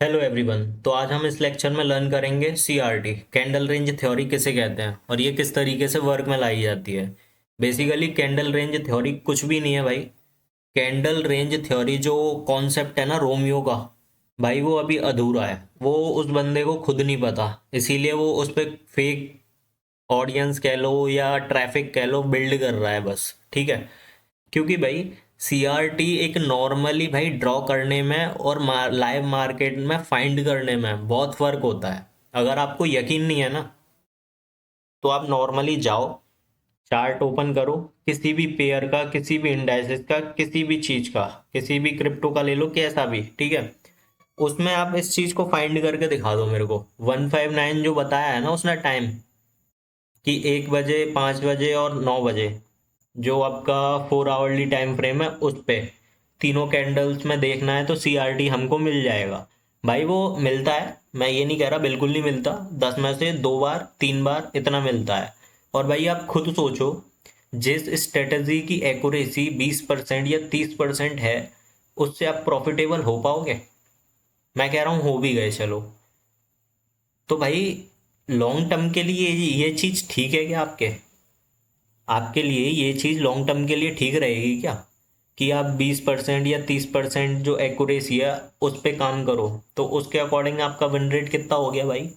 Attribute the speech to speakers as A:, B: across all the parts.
A: Hello everyone. तो आज हम इस लेक्चर में लर्न करेंगे सीआरटी, कैंडल रेंज थ्योरी किसे कहते हैं और ये किस तरीके से वर्क में लाई जाती है। बेसिकली कैंडल रेंज थ्योरी कुछ भी नहीं है भाई। कैंडल रेंज थ्योरी जो कॉन्सेप्ट है ना रोमियो का, भाई वो अभी अधूरा है। वो उस बंदे को खुद नहीं पता, इसीलिए वो उस पर फेक ऑडियंस कह लो या ट्रैफिक कह लो बिल्ड कर रहा है बस। ठीक है। क्योंकि भाई सीआरटी एक नॉर्मली भाई ड्रॉ करने में और लाइव मार्केट में फाइंड करने में बहुत फर्क होता है। अगर आपको यकीन नहीं है ना, तो आप नॉर्मली जाओ, चार्ट ओपन करो, किसी भी पेयर का, किसी भी इंडाइसेस का, किसी भी चीज का, किसी भी क्रिप्टो का ले लो, कैसा भी, ठीक है। उसमें आप इस चीज को फाइंड करके दिखा दो मेरे को। 159 जो बताया है ना उसने टाइम, कि 1 बजे, 5 बजे और 9 बजे, जो आपका 4 आवरली टाइम फ्रेम है, उस पे तीनों कैंडल्स में देखना है तो सीआरटी हमको मिल जाएगा। भाई वो मिलता है, मैं ये नहीं कह रहा बिल्कुल नहीं मिलता, 10 में से 2 बार 3 बार इतना मिलता है। और भाई आप खुद सोचो, जिस स्ट्रेटजी की एक्यूरेसी 20% या 30% है, उससे आप प्रॉफिटेबल हो पाओगे? मैं कह रहा हूँ हो भी गए चलो। तो भाई लॉन्ग टर्म के लिए ये चीज़ ठीक है क्या? आपके लिए ये चीज़ लॉन्ग टर्म के लिए ठीक रहेगी क्या, कि आप 20% या 30% जो एक्यूरेसी है उस पे काम करो? तो उसके अकॉर्डिंग आपका विन रेट कितना हो गया भाई?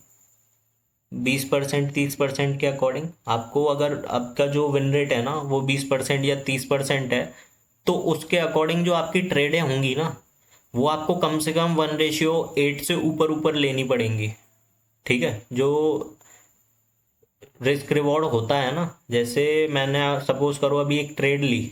A: 20% 30% के अकॉर्डिंग आपको, अगर आपका जो विन रेट है ना वो 20% या 30% है, तो उसके अकॉर्डिंग जो आपकी ट्रेडें होंगी ना, वो आपको कम से कम 1:8 से ऊपर ऊपर लेनी पड़ेंगी। ठीक है। जो रिस्क रिवॉर्ड होता है ना, जैसे मैंने सपोज करो अभी एक ट्रेड ली,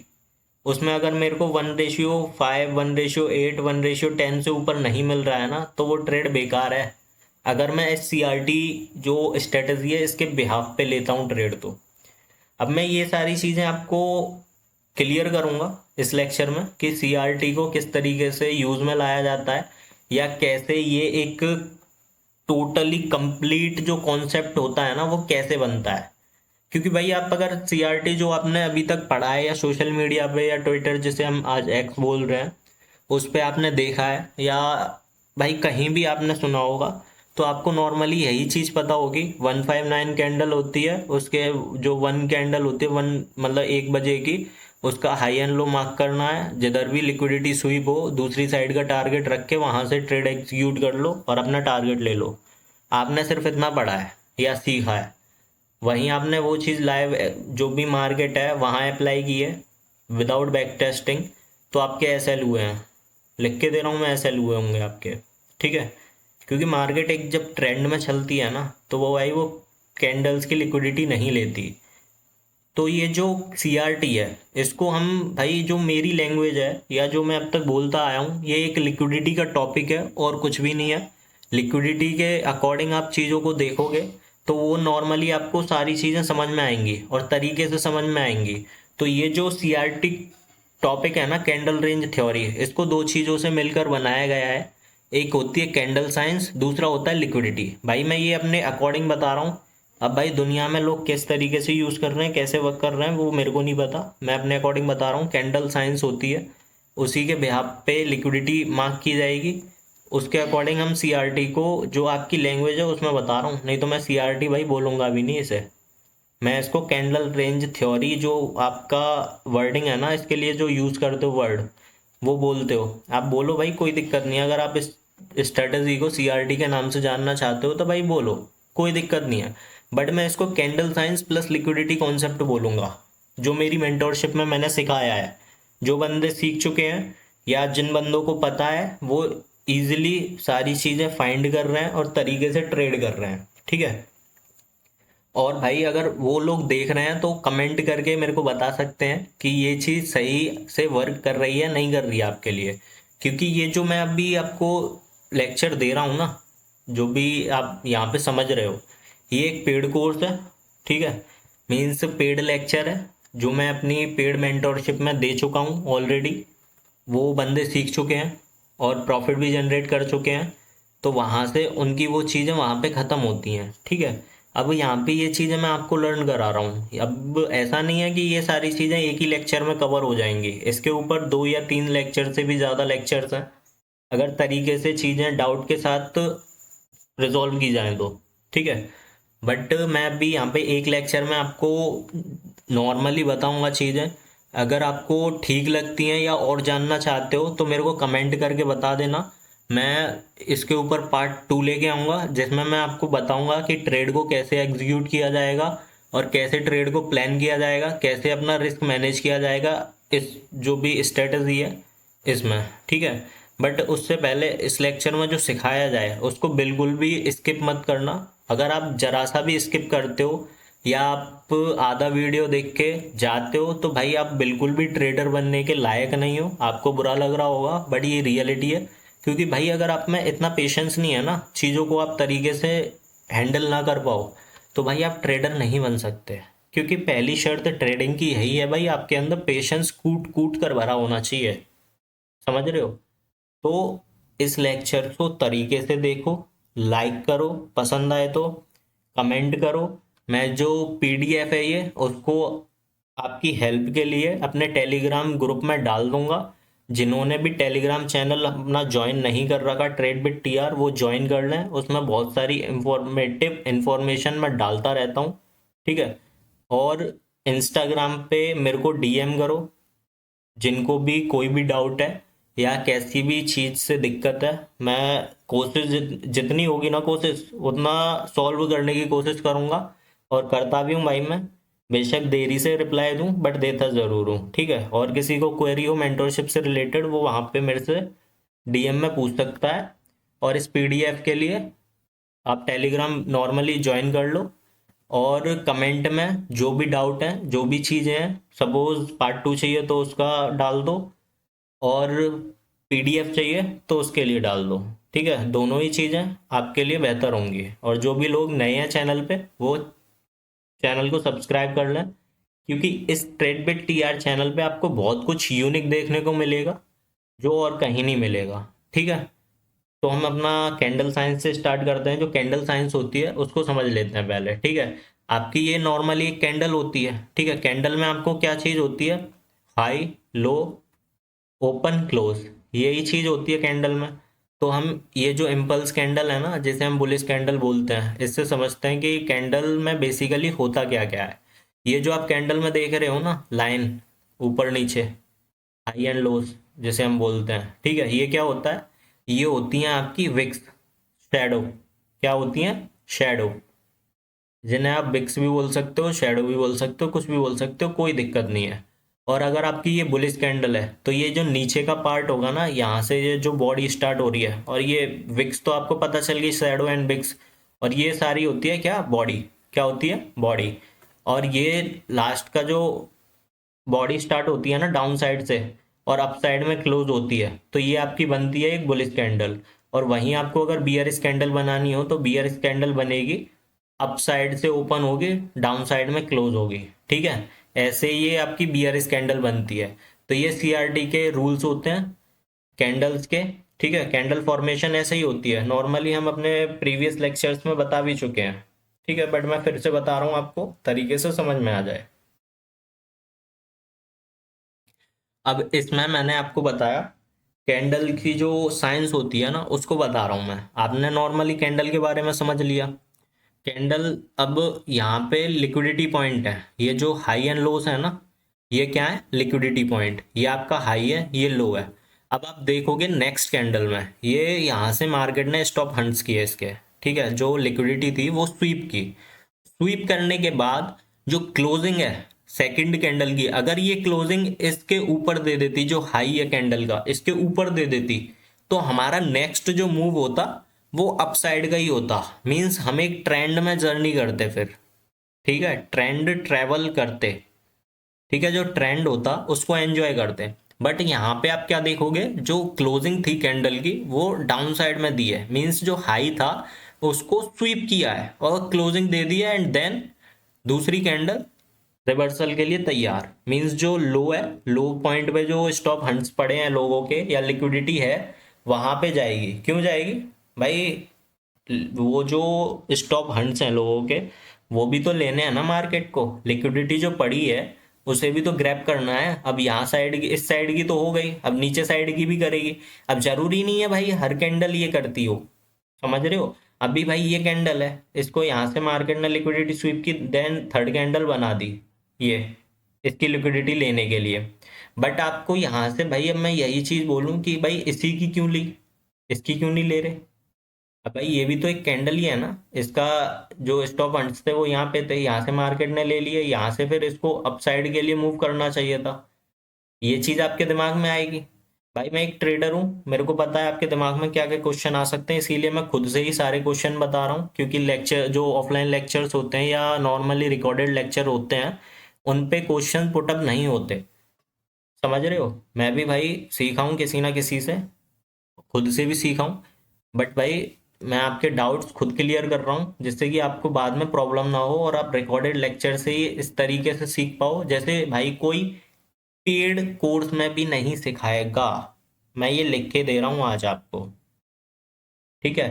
A: उसमें अगर मेरे को 1:5, 1:8, 1:10 से ऊपर नहीं मिल रहा है ना, तो वो ट्रेड बेकार है। अगर मैं एस सी आर टी जो स्ट्रेटजी है इसके बिहाफ पे लेता हूँ ट्रेड, तो अब मैं ये सारी चीज़ें आपको क्लियर करूँगा इस लेक्चर में, कि सी आर टी को किस तरीके से यूज़ में लाया जाता है, या कैसे ये एक टोटली कंप्लीट जो कॉन्सेप्ट होता है ना वो कैसे बनता है। क्योंकि भाई आप अगर सीआरटी जो आपने अभी तक पढ़ा है, या सोशल मीडिया पे या ट्विटर जिसे हम आज एक्स बोल रहे हैं, उस पे आपने देखा है, या भाई कहीं भी आपने सुना होगा, तो आपको नॉर्मली यही चीज़ पता होगी। 159 कैंडल होती है, उसके जो वन कैंडल होती है, वन मतलब 1 बजे की, उसका हाई एंड लो मार्क करना है। जिधर भी लिक्विडिटी स्वीप हो, दूसरी साइड का टारगेट रख के वहां से ट्रेड एग्जीक्यूट कर लो और अपना टारगेट ले लो। आपने सिर्फ इतना पढ़ा है या सीखा है। वहीं आपने वो चीज़ लाइव जो भी मार्केट है वहाँ अप्लाई की है विदाउट बैक टेस्टिंग, तो आपके एस एल हुए हैं। लिख के दे रहा हूँ मैं, एस एल हुए होंगे आपके। ठीक है। क्योंकि मार्केट एक जब ट्रेंड में चलती है ना, तो वो भाई वो कैंडल्स की लिक्विडिटी नहीं लेती। तो ये जो सी आर टी है, इसको हम भाई, जो मेरी लैंग्वेज है या जो मैं अब तक बोलता आया हूँ, ये एक लिक्विडिटी का टॉपिक है और कुछ भी नहीं है। लिक्विडिटी के अकॉर्डिंग आप चीज़ों को देखोगे तो वो नॉर्मली आपको सारी चीज़ें समझ में आएंगी और तरीके से समझ में आएंगी। तो ये जो सी आर टी टॉपिक है ना, कैंडल रेंज थ्योरी, इसको दो चीज़ों से मिलकर बनाया गया है। एक होती है कैंडल साइंस, दूसरा होता है लिक्विडिटी। भाई मैं ये अपने अकॉर्डिंग बता रहा हूँ। अब भाई दुनिया में लोग किस तरीके से यूज़ कर रहे हैं, कैसे वर्क कर रहे हैं, वो मेरे को नहीं पता। मैं अपने अकॉर्डिंग बता रहा हूँ। कैंडल साइंस होती है, उसी के बिहाफ पे लिक्विडिटी मार्क की जाएगी। उसके अकॉर्डिंग हम सीआरटी को, जो आपकी लैंग्वेज है उसमें बता रहा हूँ, नहीं तो मैं सीआरटी भाई बोलूँगा भी नहीं इसे। मैं इसको कैंडल रेंज थ्योरी, जो आपका वर्डिंग है ना इसके लिए जो यूज़ करते हो वर्ड, वो बोलते हो। आप बोलो भाई, कोई दिक्कत नहीं है। अगर आप इस स्ट्रेटजी को सीआरटी के नाम से जानना चाहते हो तो भाई बोलो, कोई दिक्कत नहीं है। बट मैं इसको candle science plus liquidity concept बोलूँगा, जो मेरी मेंटोरशिप में मैंने सिखाया है। जो बंदे सीख चुके हैं या जिन बंदों को पता है, वो इजीली सारी चीज़ें फाइंड कर रहे हैं और तरीके से ट्रेड कर रहे हैं। ठीक है। और भाई अगर वो लोग देख रहे हैं तो कमेंट करके मेरे को बता सकते हैं कि ये चीज़ सही से वर्क कर रही है नहीं कर रही है आपके लिए। क्योंकि ये जो मैं अभी आपको लेक्चर दे रहा हूँ ना, जो भी आप यहाँ पे समझ रहे हो, ये एक पेड कोर्स है। ठीक है। मीन्स पेड लेक्चर है, जो मैं अपनी पेड मेंटोरशिप में दे चुका हूँ ऑलरेडी। वो बंदे सीख चुके हैं और प्रॉफिट भी जनरेट कर चुके हैं। तो वहाँ से उनकी वो चीज़ें वहाँ पे ख़त्म होती हैं। ठीक है। अब यहाँ पे ये चीज़ें मैं आपको लर्न करा रहा हूँ। अब ऐसा नहीं है कि ये सारी चीज़ें एक ही लेक्चर में कवर हो जाएंगी, इसके ऊपर 2 या 3 लेक्चर से भी ज़्यादा लेक्चर्स हैं। अगर तरीके से चीज़ें डाउट के साथ रिजॉल्व की जाएं तो, ठीक है। बट मैं अभी यहाँ पे एक लेक्चर में आपको नॉर्मली बताऊंगा चीज़ें। अगर आपको ठीक लगती हैं या और जानना चाहते हो तो मेरे को कमेंट करके बता देना। मैं इसके ऊपर पार्ट 2 लेके आऊँगा, जिसमें मैं आपको बताऊंगा कि ट्रेड को कैसे एग्जीक्यूट किया जाएगा और कैसे ट्रेड को प्लान किया जाएगा, कैसे अपना रिस्क मैनेज किया जाएगा इस जो भी स्ट्रेटजी है इसमें, ठीक है। बट उससे पहले इस लेक्चर में जो सिखाया जाए उसको बिल्कुल भी स्किप मत करना। अगर आप जरा सा भी स्किप करते हो या आप आधा वीडियो देख के जाते हो तो भाई आप बिल्कुल भी ट्रेडर बनने के लायक नहीं हो। आपको बुरा लग रहा होगा बट ये रियलिटी है। क्योंकि भाई अगर आप में इतना पेशेंस नहीं है ना, चीज़ों को आप तरीके से हैंडल ना कर पाओ, तो भाई आप ट्रेडर नहीं बन सकते। क्योंकि पहली शर्त ट्रेडिंग की यही है भाई, आपके अंदर पेशेंस कूट कूट कर भरा होना चाहिए। समझ रहे हो? तो इस लेक्चर को तरीके से देखो, लाइक करो, पसंद आए तो कमेंट करो। मैं जो पीडीएफ है ये उसको आपकी हेल्प के लिए अपने टेलीग्राम ग्रुप में डाल दूंगा। जिन्होंने भी टेलीग्राम चैनल अपना ज्वाइन नहीं कर रखा ट्रेड बिट टीआर, वो ज्वाइन कर लें। उसमें बहुत सारी इंफॉर्मेटिव इंफॉर्मेशन मैं डालता रहता हूँ, ठीक है। और इंस्टाग्राम पे मेरे को डीएम करो जिनको भी कोई भी डाउट है या कैसी भी चीज़ से दिक्कत है। मैं कोशिश जितनी होगी ना कोशिश उतना सॉल्व करने की कोशिश करूँगा, और करता भी हूँ भाई। मैं बेशक देरी से रिप्लाई दूँ बट देता ज़रूर हूँ, ठीक है। और किसी को क्वेरी हो मेंटरशिप से रिलेटेड, वो वहाँ पे मेरे से डीएम में पूछ सकता है। और इस पीडीएफ के लिए आप टेलीग्राम नॉर्मली ज्वाइन कर लो, और कमेंट में जो भी डाउट है, जो भी चीज़ें हैं, सपोज पार्ट 2 चाहिए तो उसका डाल दो, और पीडीएफ चाहिए तो उसके लिए डाल दो, ठीक है। दोनों ही चीज़ें आपके लिए बेहतर होंगी। और जो भी लोग नए हैं चैनल पे वो चैनल को सब्सक्राइब कर लें, क्योंकि इस ट्रेड बिट टीआर चैनल पे आपको बहुत कुछ यूनिक देखने को मिलेगा जो और कहीं नहीं मिलेगा, ठीक है। तो हम अपना कैंडल साइंस से स्टार्ट करते हैं। जो कैंडल साइंस होती है उसको समझ लेते हैं पहले, ठीक है। आपकी ये नॉर्मली एक कैंडल होती है, ठीक है। कैंडल में आपको क्या चीज़ होती है? हाई, लो, ओपन, क्लोज, यही चीज होती है कैंडल में। तो हम ये जो इम्पल्स कैंडल है ना, जिसे हम बुलिश कैंडल बोलते हैं, इससे समझते हैं कि कैंडल में बेसिकली होता क्या क्या है। ये जो आप कैंडल में देख रहे हो ना, लाइन ऊपर नीचे, हाई एंड लोज जिसे हम बोलते हैं, ठीक है। ये क्या होता है? ये होती हैं आपकी विक्स, शैडो। क्या होती हैं? शैडो, जिन्हें आप विक्स भी बोल सकते हो, शैडो भी बोल सकते हो, कुछ भी बोल सकते हो, कोई दिक्कत नहीं है। और अगर आपकी ये बुलिश कैंडल है तो ये जो नीचे का पार्ट होगा ना, यहाँ से ये जो बॉडी स्टार्ट हो रही है, और ये विक्स तो आपको पता चल गई, शैडो एंड विक्स। और ये सारी होती है क्या? बॉडी। क्या होती है? बॉडी। और ये लास्ट का जो बॉडी स्टार्ट होती है ना डाउन साइड से, और अप साइड में क्लोज होती है, तो ये आपकी बनती है एक बुलिश कैंडल। और वहीं आपको अगर बियरिश कैंडल बनानी हो तो बियरिश कैंडल बनेगी, अप साइड से ओपन होगी, डाउन साइड में क्लोज होगी, ठीक है। ऐसे ये आपकी बियरिश कैंडल बनती है। तो ये सीआरटी के रूल्स होते हैं कैंडल्स के, ठीक है। कैंडल फॉर्मेशन ऐसे ही होती है, नॉर्मली हम अपने प्रीवियस लेक्चर्स में बता भी चुके हैं, ठीक है। बट मैं फिर से बता रहा हूँ आपको तरीके से समझ में आ जाए। अब इसमें मैंने आपको बताया कैंडल की जो साइंस होती है ना, उसको बता रहा हूँ मैं। आपने नॉर्मली कैंडल के बारे में समझ लिया। कैंडल, अब यहाँ पे लिक्विडिटी पॉइंट है। ये जो हाई एंड लोस है ना, ये क्या है? Liquidity point. ये आपका हाई है, ये लो है। अब आप देखोगे नेक्स्ट कैंडल में, ये यहाँ से मार्केट ने स्टॉप हंट्स किए इसके, ठीक है। जो लिक्विडिटी थी वो स्वीप की। स्वीप करने के बाद जो क्लोजिंग है सेकंड कैंडल की, अगर ये क्लोजिंग इसके ऊपर दे देती, जो हाई है कैंडल का इसके ऊपर दे देती, तो हमारा नेक्स्ट जो मूव होता वो अपसाइड का ही होता। मींस हम एक ट्रेंड में जर्नी करते फिर, ठीक है। ट्रेंड ट्रेवल करते, ठीक है। जो ट्रेंड होता उसको एंजॉय करते। बट यहाँ पे आप क्या देखोगे, जो क्लोजिंग थी कैंडल की वो डाउन साइड में दी है। मींस जो हाई था उसको स्वीप किया है और क्लोजिंग दे दी है, एंड देन दूसरी कैंडल रिवर्सल के लिए तैयार। मींस जो लो है, लो पॉइंट पे जो स्टॉप हंट्स पड़े हैं लोगों के या लिक्विडिटी है, वहां पे जाएगी। क्यों जाएगी भाई? वो जो स्टॉप हंट्स हैं लोगों के, वो भी तो लेने हैं ना मार्केट को। लिक्विडिटी जो पड़ी है उसे भी तो ग्रैब करना है। अब यहाँ साइड की, इस साइड की तो हो गई, अब नीचे साइड की भी करेगी। अब जरूरी नहीं है भाई हर कैंडल ये करती हो, समझ रहे हो। अभी भाई ये कैंडल है, इसको यहाँ से मार्केट ने लिक्विडिटी स्वीप की, देन थर्ड कैंडल बना दी ये इसकी लिक्विडिटी लेने के लिए। बट आपको यहाँ से भाई, अब मैं यही चीज बोलूँ कि भाई इसी की क्यों ली, इसकी क्यों नहीं ले रहे। अब भाई ये भी तो एक कैंडल ही है ना, इसका जो स्टॉप हंट्स थे वो यहाँ पे थे, यहाँ से मार्केट ने ले लिए, यहाँ से फिर इसको अपसाइड के लिए मूव करना चाहिए था। ये चीज आपके दिमाग में आएगी। भाई मैं एक ट्रेडर हूँ, मेरे को पता है आपके दिमाग में क्या क्या क्वेश्चन आ सकते हैं, इसीलिए मैं खुद से ही सारे क्वेश्चन बता रहा हूँ। क्योंकि लेक्चर जो ऑफलाइन लेक्चर्स होते हैं या नॉर्मली रिकॉर्डेड लेक्चर होते हैं, उन पे क्वेश्चन पुटअप नहीं होते, समझ रहे हो। मैं भी भाई सीखा हूँ किसी ना किसी से, खुद से भी सीखा हूँ। बट भाई मैं आपके डाउट्स खुद क्लियर कर रहा हूँ, जिससे कि आपको बाद में प्रॉब्लम ना हो और आप रिकॉर्डेड लेक्चर से ही इस तरीके से सीख पाओ, जैसे भाई कोई पेड कोर्स में भी नहीं सिखाएगा। मैं ये लिख के दे रहा हूँ आज आपको, ठीक है।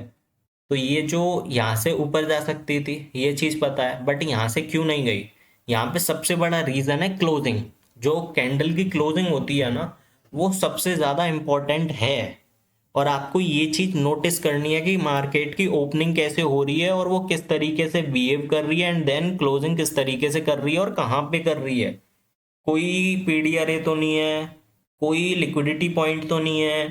A: तो ये जो यहाँ से ऊपर जा सकती थी ये चीज पता है, बट यहाँ से क्यों नहीं गई। यहाँ पे सबसे बड़ा रीजन है क्लोजिंग। जो कैंडल की क्लोजिंग होती है ना, वो सबसे ज्यादा इंपॉर्टेंट है। और आपको ये चीज नोटिस करनी है कि मार्केट की ओपनिंग कैसे हो रही है और वो किस तरीके से बिहेव कर रही है, एंड देन क्लोजिंग किस तरीके से कर रही है और कहाँ पे कर रही है। कोई पीडीआरए तो नहीं है, कोई लिक्विडिटी पॉइंट तो नहीं है,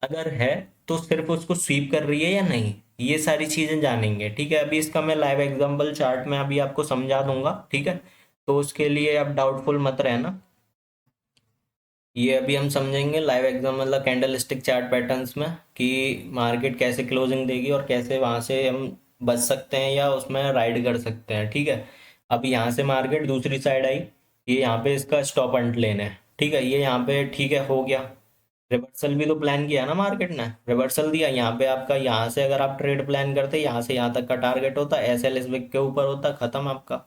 A: अगर है तो सिर्फ उसको स्वीप कर रही है या नहीं, ये सारी चीजें जानेंगे, ठीक है। अभी इसका मैं लाइव एग्जांपल चार्ट में अभी आपको समझा दूंगा, ठीक है। तो उसके लिए आप डाउटफुल मत रहना, ये अभी हम समझेंगे लाइव एग्जाम मतलब कैंडल स्टिक चार्ट पैटर्न्स में, कि मार्केट कैसे क्लोजिंग देगी और कैसे वहां से हम बच सकते हैं या उसमें राइड कर सकते हैं, ठीक है। अब यहाँ से मार्केट दूसरी साइड आई, ये यहाँ पे इसका स्टॉप एंड लेन है, ठीक है। ये यहाँ पे ठीक है, हो गया। रिवर्सल भी तो प्लान किया ना मार्केट ने, रिवर्सल दिया यहाँ पे आपका, यहाँ से अगर आप ट्रेड प्लान करते यहाँ से यहाँ तक का टारगेट होता, एस एल इस विक के ऊपर होता, खत्म आपका।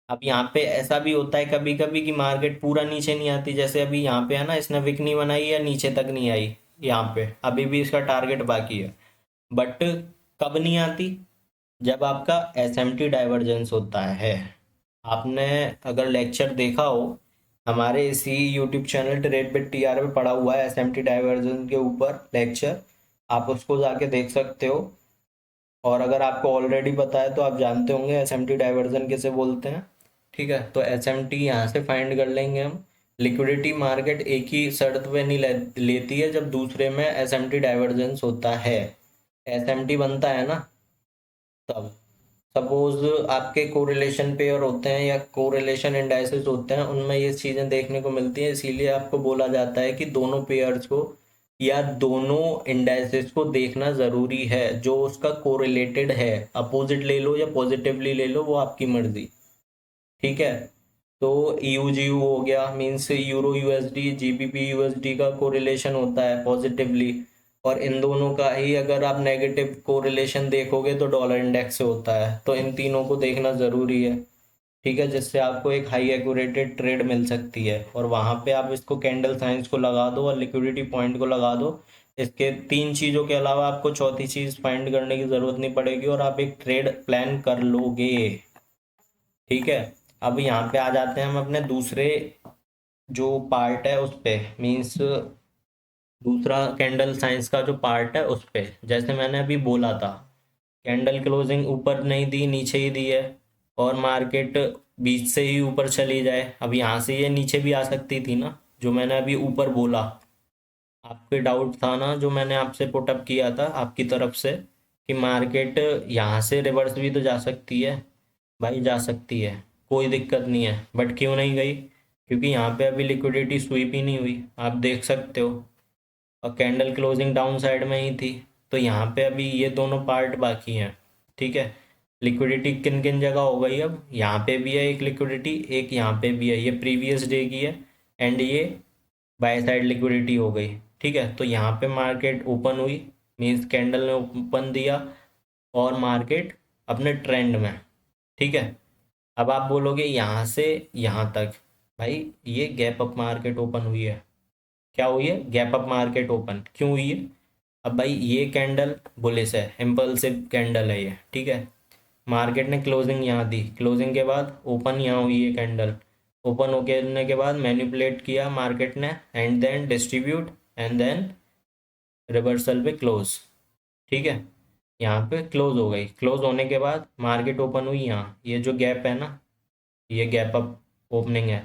A: अब यहाँ पे ऐसा भी होता है कभी कभी कि मार्केट पूरा नीचे नहीं आती, जैसे अभी यहाँ पे है ना, इसने विक नहीं बनाई या नीचे तक नहीं आई, यहाँ पे अभी भी इसका टारगेट बाकी है। बट कब नहीं आती, जब आपका एस एम टी डाइवर्जेंस होता है। आपने अगर लेक्चर देखा हो हमारे इसी YouTube channel trade bit T R पे पड़ा हुआ है, एस एम टी डाइवर्जेंस के ऊपर लेक्चर, आप उसको जाके देख सकते हो। और अगर आपको ऑलरेडी पता है तो आप जानते होंगे एस एम टी डाइवर्जन किसे बोलते हैं, ठीक है। तो एस एम टी यहाँ से फाइंड कर लेंगे हम। लिक्विडिटी मार्केट एक ही शर्त पे नहीं लेती है, जब दूसरे में एस एम टी डाइवर्जेंस होता है, एस एम टी बनता है ना, तब। सपोज आपके कोरिलेशन पेयर होते हैं या कोरिलेशन इंडाइसेस होते हैं, उनमें ये चीज़ें देखने को मिलती हैं, इसीलिए आपको बोला जाता है कि दोनों पेयर्स को या दोनों इंडाइसेस को देखना ज़रूरी है, जो उसका कोरिलेटेड है। अपोजिट ले लो या पॉजिटिवली ले लो, वो आपकी मर्जी, ठीक है। तो यूजीयू हो गया, means euro USD, GBP USD का कोरिलेशन होता है पॉजिटिवली, और इन दोनों का ही अगर आप नेगेटिव कोरिलेशन देखोगे तो डॉलर इंडेक्स से होता है। तो इन तीनों को देखना ज़रूरी है, ठीक है, जिससे आपको एक हाई एक्यूरेटेड ट्रेड मिल सकती है। और वहाँ पे आप इसको कैंडल साइंस को लगा दो और लिक्विडिटी पॉइंट को लगा दो। इसके तीन चीज़ों के अलावा आपको चौथी चीज़ फाइंड करने की ज़रूरत नहीं पड़ेगी और आप एक ट्रेड प्लान कर लोगे, ठीक है। अब यहाँ पे आ जाते हैं हम अपने दूसरे जो पार्ट है उस पे, मीन्स दूसरा कैंडल साइंस का जो पार्ट है उस पे। जैसे मैंने अभी बोला था, कैंडल क्लोजिंग ऊपर नहीं दी, नीचे ही दी है, और मार्केट बीच से ही ऊपर चली जाए। अब यहाँ से ये नीचे भी आ सकती थी ना, जो मैंने अभी ऊपर बोला, आपके डाउट था ना जो मैंने आपसे पुटअप किया था आपकी तरफ से, कि मार्केट यहाँ से रिवर्स भी तो जा सकती है। भाई जा सकती है, कोई दिक्कत नहीं है, बट क्यों नहीं गई, क्योंकि यहाँ पे अभी लिक्विडिटी स्वीप ही नहीं हुई, आप देख सकते हो। और कैंडल क्लोजिंग डाउन साइड में ही थी, तो यहाँ पे अभी ये दोनों पार्ट बाकी हैं, ठीक है। लिक्विडिटी किन किन जगह हो गई, अब यहाँ पे भी है एक लिक्विडिटी, एक यहाँ पे भी है, ये प्रीवियस डे की है, एंड ये बाय साइड लिक्विडिटी हो गई, ठीक है। तो यहाँ पे मार्केट ओपन हुई, मीन्स कैंडल ने ओपन दिया और मार्केट अपने ट्रेंड में, ठीक है। अब आप बोलोगे यहाँ से यहाँ तक, भाई ये गैप अप मार्केट ओपन हुई है, क्या हुई है, गैप अप मार्केट ओपन क्यों हुई है। अब भाई ये कैंडल बुलिश है, इम्पल्सिव कैंडल है ये, ठीक है। मार्केट ने क्लोजिंग यहाँ दी, क्लोजिंग के बाद ओपन यहाँ हुई है कैंडल, ओपन होने के बाद मैनिपुलेट किया मार्केट ने, and then distribute, and then reversal पे क्लोज। ठीक है, यहाँ पे क्लोज हो गई। क्लोज होने के बाद मार्केट ओपन हुई यहाँ, ये जो गैप है ना, ये गैप अप ओपनिंग है,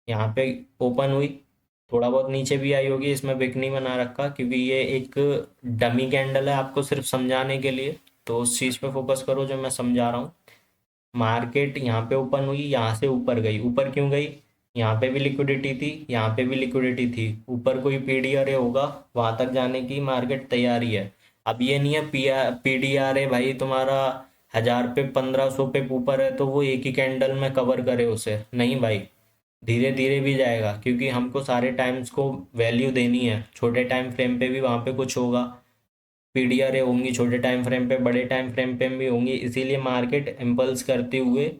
A: यहाँ पे ओपन हुई। थोड़ा बहुत नीचे भी आई होगी, इसमें विक नहीं बना रखा क्योंकि ये एक डमी कैंडल है, आपको सिर्फ समझाने के लिए, तो उस चीज़ पे फोकस करो जो मैं समझा रहा हूँ। मार्केट यहाँ पे ओपन हुई, यहाँ से ऊपर गई। ऊपर क्यों गई? यहाँ पे भी लिक्विडिटी थी, यहाँ पे भी लिक्विडिटी थी, ऊपर कोई पीडीआरए होगा, वहां तक जाने की मार्केट तैयारी है। अब ये नहीं है पीडीआरए भाई तुम्हारा 1000 पे 1500 पे ऊपर है तो वो एक ही कैंडल में कवर करे उसे, नहीं भाई, धीरे धीरे भी जाएगा क्योंकि हमको सारे टाइम्स को वैल्यू देनी है। छोटे टाइम फ्रेम पे भी वहाँ पे कुछ होगा, पीडीआरए होंगी छोटे टाइम फ्रेम पे, बड़े टाइम फ्रेम पे भी होंगी, इसीलिए मार्केट इम्पल्स करते हुए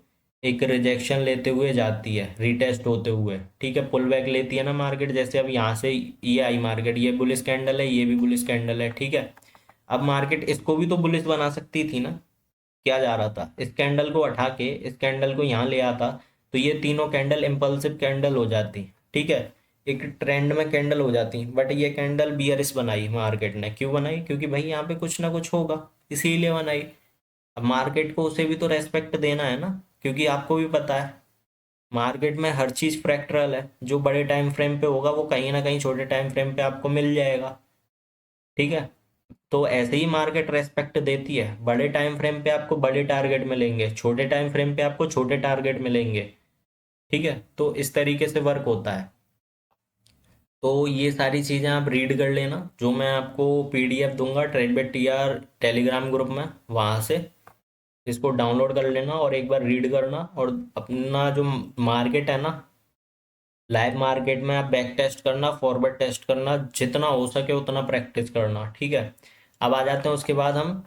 A: एक रिजेक्शन लेते हुए जाती है, रीटेस्ट होते हुए। ठीक है, पुल बैक लेती है ना मार्केट, जैसे अब यहाँ से ये आई मार्केट, ये बुलिश कैंडल है, ये भी बुलिश कैंडल है। ठीक है, अब मार्केट इसको भी तो बुलिश बना सकती थी ना। क्या जा रहा था, इस कैंडल को हटा के इस कैंडल को यहाँ ले आता तो ये तीनों कैंडल इम्पल्सिव कैंडल हो जाती। ठीक है, एक ट्रेंड में कैंडल हो जाती, बट ये कैंडल बियरिश बनाई मार्केट ने। क्यों बनाई? क्योंकि भाई यहाँ पे कुछ ना कुछ होगा, इसीलिए बनाई। अब मार्केट को उसे भी तो रेस्पेक्ट देना है ना, क्योंकि आपको भी पता है मार्केट में हर चीज़ फ्रैक्टरल है, जो बड़े टाइम फ्रेम पे होगा वो कहीं ना कहीं छोटे टाइम फ्रेम पे आपको मिल जाएगा। ठीक है, तो ऐसे ही मार्केट रेस्पेक्ट देती है, बड़े टाइम फ्रेम पे आपको बड़े टारगेट मिलेंगे, छोटे टाइम फ्रेम पे आपको छोटे टारगेट मिलेंगे। ठीक है, तो इस तरीके से वर्क होता है। तो ये सारी चीज़ें आप रीड कर लेना, जो मैं आपको पीडीएफ दूंगा ट्रेडबेट टीआर टेलीग्राम ग्रुप में, वहाँ से इसको डाउनलोड कर लेना और एक बार रीड करना। और अपना जो मार्केट है ना, लाइव मार्केट में आप बैक टेस्ट करना, फॉरवर्ड टेस्ट करना, जितना हो सके उतना प्रैक्टिस करना। ठीक है, अब आ जाते हैं उसके बाद हम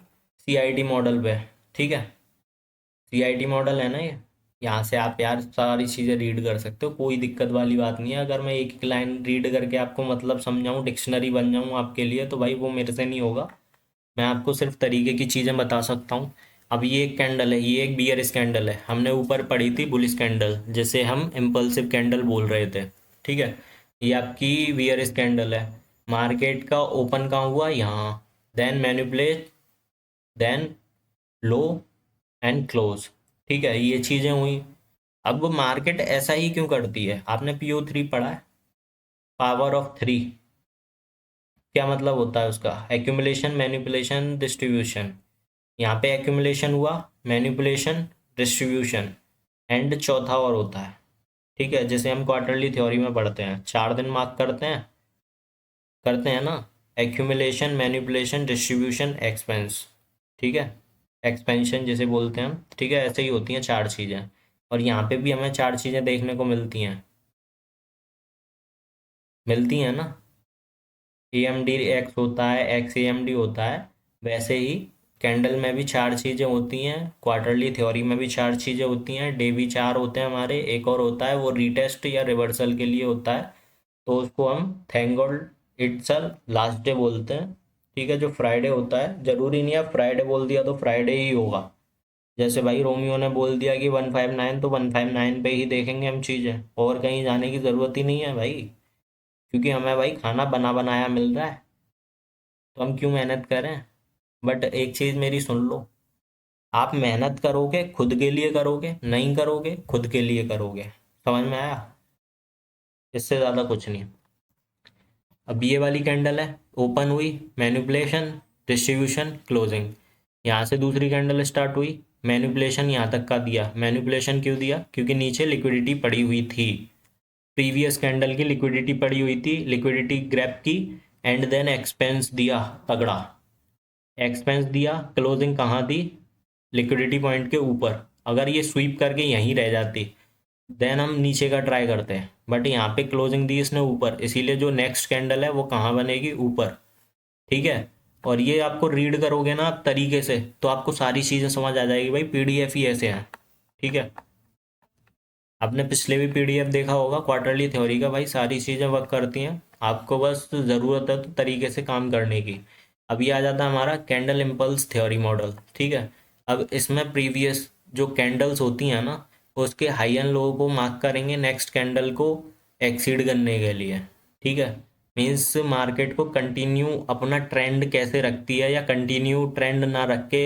A: सीआईडी मॉडल पे। ठीक है, सीआईडी मॉडल है ना ये, यहाँ से आप यार सारी चीज़ें रीड कर सकते हो, कोई दिक्कत वाली बात नहीं है। अगर मैं एक एक लाइन रीड करके आपको मतलब समझाऊँ, डिक्शनरी बन जाऊँ आपके लिए, तो भाई वो मेरे से नहीं होगा। मैं आपको सिर्फ तरीके की चीज़ें बता सकता हूँ। अब ये एक कैंडल है, ये एक बियरिश कैंडल है, हमने ऊपर पढ़ी थी बुलिश कैंडल, जिसे हम इम्पल्सिव कैंडल बोल रहे थे। ठीक है, ये आपकी बियरिश कैंडल है। मार्केट का ओपन कहाँ हुआ? यहाँ, then manipulate, then low and close. ठीक है, ये चीज़ें हुई। अब मार्केट ऐसा ही क्यों करती है? आपने PO3 पढ़ा है, पावर ऑफ थ्री। क्या मतलब होता है उसका? Accumulation, manipulation, distribution. यहाँ पे एक्यूमुलेशन हुआ, मैनिपुलेशन, डिस्ट्रीब्यूशन, एंड चौथा और होता है। ठीक है, जैसे हम क्वार्टरली थ्योरी में पढ़ते हैं, 4 दिन मार्क करते हैं ना, एक्यूमुलेशन, मैनिपुलेशन, डिस्ट्रीब्यूशन, एक्सपेंस। ठीक है, एक्सपेंशन जिसे बोलते हैं हम। ठीक है, ऐसे ही होती हैं 4 चीज़ें, और यहाँ पे भी हमें 4 चीज़ें देखने को मिलती हैं ना। AMD होता है, XAMD होता है, वैसे ही कैंडल में भी 4 चीज़ें होती हैं, क्वार्टरली थ्योरी में भी 4 चीज़ें होती हैं, डे भी 4 होते हैं हमारे। एक और होता है वो रीटेस्ट या रिवर्सल के लिए होता है, तो उसको हम thank God itself last day बोलते हैं। ठीक है, जो फ्राइडे होता है, ज़रूरी नहीं है फ्राइडे बोल दिया तो फ्राइडे ही होगा। जैसे भाई रोमियो ने बोल दिया कि 159, तो 159 पे ही देखेंगे हम चीज़ें, और कहीं जाने की ज़रूरत ही नहीं है भाई, क्योंकि हमें भाई खाना बना बनाया मिल रहा है, तो हम क्यों मेहनत करें। बट एक चीज़ मेरी सुन लो, आप मेहनत करोगे खुद के लिए करोगे, नहीं करोगे खुद के लिए करोगे। समझ में आया? इससे ज़्यादा कुछ नहीं। अब ये वाली कैंडल है, ओपन हुई, मैनिपुलेशन, डिस्ट्रीब्यूशन, क्लोजिंग। यहाँ से दूसरी कैंडल स्टार्ट हुई, मैनिपुलेशन यहाँ तक का दिया। मैनिपुलेशन क्यों दिया? क्योंकि नीचे लिक्विडिटी पड़ी हुई थी, प्रीवियस कैंडल की लिक्विडिटी पड़ी हुई थी, लिक्विडिटी ग्रैब की, एंड देन एक्सपेंस दिया तगड़ा, एक्सपेंस दिया। क्लोजिंग कहाँ दी? लिक्विडिटी पॉइंट के ऊपर। अगर ये स्वीप करके यहीं रह जाती, देन हम नीचे का ट्राई करते हैं, बट यहाँ पे क्लोजिंग दी इसने ऊपर, इसीलिए जो नेक्स्ट कैंडल है वो कहाँ बनेगी? ऊपर। ठीक है, और ये आपको रीड करोगे ना आप तरीके से, तो आपको सारी चीज़ें समझ आ जाएगी भाई, PDF ही ऐसे हैं। ठीक है, आपने पिछले भी PDF देखा होगा क्वार्टरली थ्योरी का, भाई सारी चीज़ें वर्क करती हैं, आपको बस ज़रूरत है तो तरीके से काम करने की। अब ये आ जाता है हमारा कैंडल इम्पल्स थ्योरी मॉडल। ठीक है, अब इसमें प्रीवियस जो कैंडल्स होती हैं ना, उसके हाई एंड लो को मार्क करेंगे नेक्स्ट कैंडल को एक्सीड करने के लिए। ठीक है, मीन्स मार्केट को कंटिन्यू अपना ट्रेंड कैसे रखती है या कंटिन्यू ट्रेंड ना रख के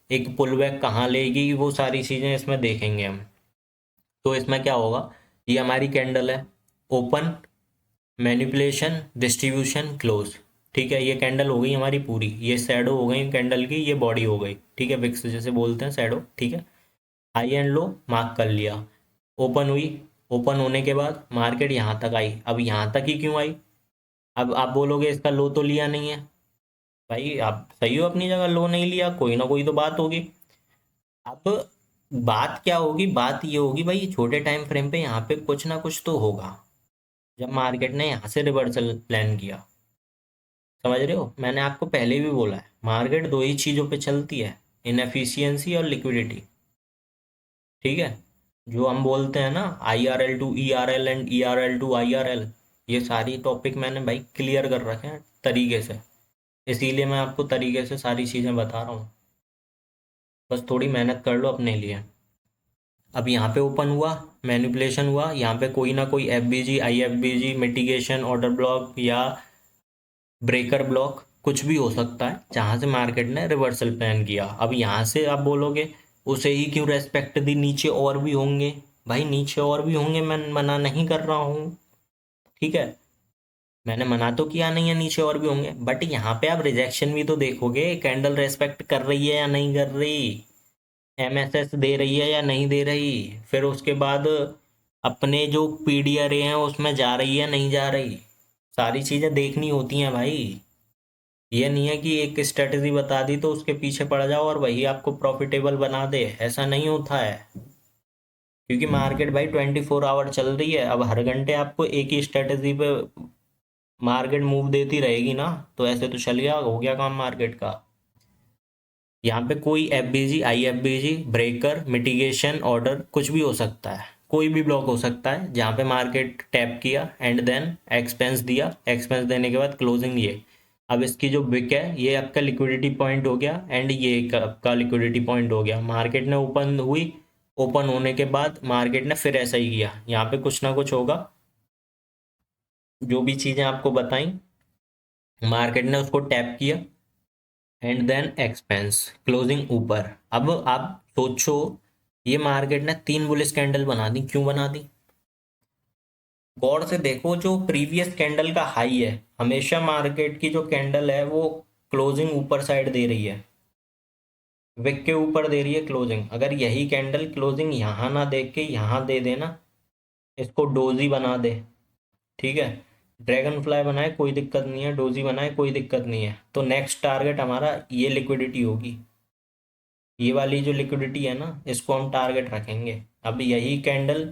A: एक पुल बैक कहाँ लेगी, वो सारी चीज़ें इसमें देखेंगे हम। तो इसमें क्या होगा, ये हमारी कैंडल है, ओपन, मैनिपुलेशन, डिस्ट्रीब्यूशन, क्लोज। ठीक है, ये कैंडल हो गई हमारी पूरी, ये शैडो हो गई कैंडल की, ये बॉडी हो गई। ठीक है, विक्स जैसे बोलते हैं शैडो। ठीक है, हाई एंड लो मार्क कर लिया, ओपन हुई, ओपन होने के बाद मार्केट यहाँ तक आई। अब यहाँ तक ही क्यों आई? अब आप बोलोगे इसका लो तो लिया नहीं है। भाई आप सही हो अपनी जगह, लो नहीं लिया, कोई ना कोई तो बात होगी। अब बात क्या होगी, बात ये होगी भाई छोटे टाइम फ्रेम पे यहाँ पे कुछ ना कुछ तो होगा। जब मार्केट ने यहाँ से रिवर्सल प्लान किया, समझ रहे हो, मैंने आपको पहले भी बोला है मार्केट दो ही चीज़ों पे चलती है, इनएफिशिएंसी और लिक्विडिटी। ठीक है, जो हम बोलते हैं ना IRL to ERL and ERL to IRL, ये सारी टॉपिक मैंने भाई क्लियर कर रखे हैं तरीके से, इसीलिए मैं आपको तरीके से सारी चीज़ें बता रहा हूँ। बस थोड़ी मेहनत कर लो अपने लिए। अब यहाँ पे ओपन हुआ, मैनिपुलेशन हुआ, यहाँ पे कोई ना कोई FBG, IFBG, mitigation, order block या ब्रेकर ब्लॉक कुछ भी हो सकता है जहाँ से मार्केट ने रिवर्सल प्लान किया। अब यहाँ से आप बोलोगे उसे ही क्यों रेस्पेक्ट दी, नीचे और भी होंगे। भाई नीचे और भी होंगे, मैं मना नहीं कर रहा हूँ। ठीक है, मैंने मना तो किया नहीं है, नीचे और भी होंगे, बट यहाँ पे आप रिजेक्शन भी तो देखोगे, कैंडल रेस्पेक्ट कर रही है या नहीं कर रही, MSS दे रही है या नहीं दे रही, फिर उसके बाद अपने जो PDRA हैं उसमें जा रही है नहीं जा रही, सारी चीज़ें देखनी होती हैं भाई। ये नहीं है कि एक स्ट्रेटजी बता दी तो उसके पीछे पड़ जाओ और वही आपको प्रॉफिटेबल बना दे, ऐसा नहीं होता है। क्योंकि मार्केट भाई 24 आवर चल रही है, अब हर घंटे आपको एक ही स्ट्रेटजी पे मार्केट मूव देती रहेगी ना, तो ऐसे तो चल गया, हो गया काम मार्केट का। यहाँ पे कोई FBG, IFBG, breaker, mitigation order कुछ भी हो सकता है, कोई भी ब्लॉक हो सकता है जहाँ पे मार्केट टैप किया एंड देन एक्सपेंस दिया, एक्सपेंस देने के बाद क्लोजिंग ये। अब इसकी जो विक है ये आपका लिक्विडिटी पॉइंट हो गया एंड ये आपका लिक्विडिटी पॉइंट हो गया। मार्केट ने ओपन हुई, ओपन होने के बाद मार्केट ने फिर ऐसा ही किया, यहाँ पे कुछ ना कुछ होगा। जो भी चीज़ें आपको बताई, मार्केट ने उसको टैप किया एंड देन एक्सपेंस, क्लोजिंग ऊपर। अब आप सोचो, ये मार्केट ने 3 बुलिश कैंडल बना दी, क्यों बना दी? गौर से देखो, जो प्रीवियस कैंडल का हाई है, हमेशा मार्केट की जो कैंडल है वो क्लोजिंग ऊपर साइड दे रही है, विक के ऊपर दे रही है क्लोजिंग। अगर यही कैंडल क्लोजिंग यहाँ ना देख के यहाँ दे देना, इसको डोजी बना दे, ठीक है, ड्रैगन फ्लाई बनाए कोई दिक्कत नहीं है, डोजी बनाए कोई दिक्कत नहीं है, तो नेक्स्ट टारगेट हमारा ये लिक्विडिटी होगी, ये वाली जो लिक्विडिटी है ना, इसको हम टारगेट रखेंगे। अब यही कैंडल,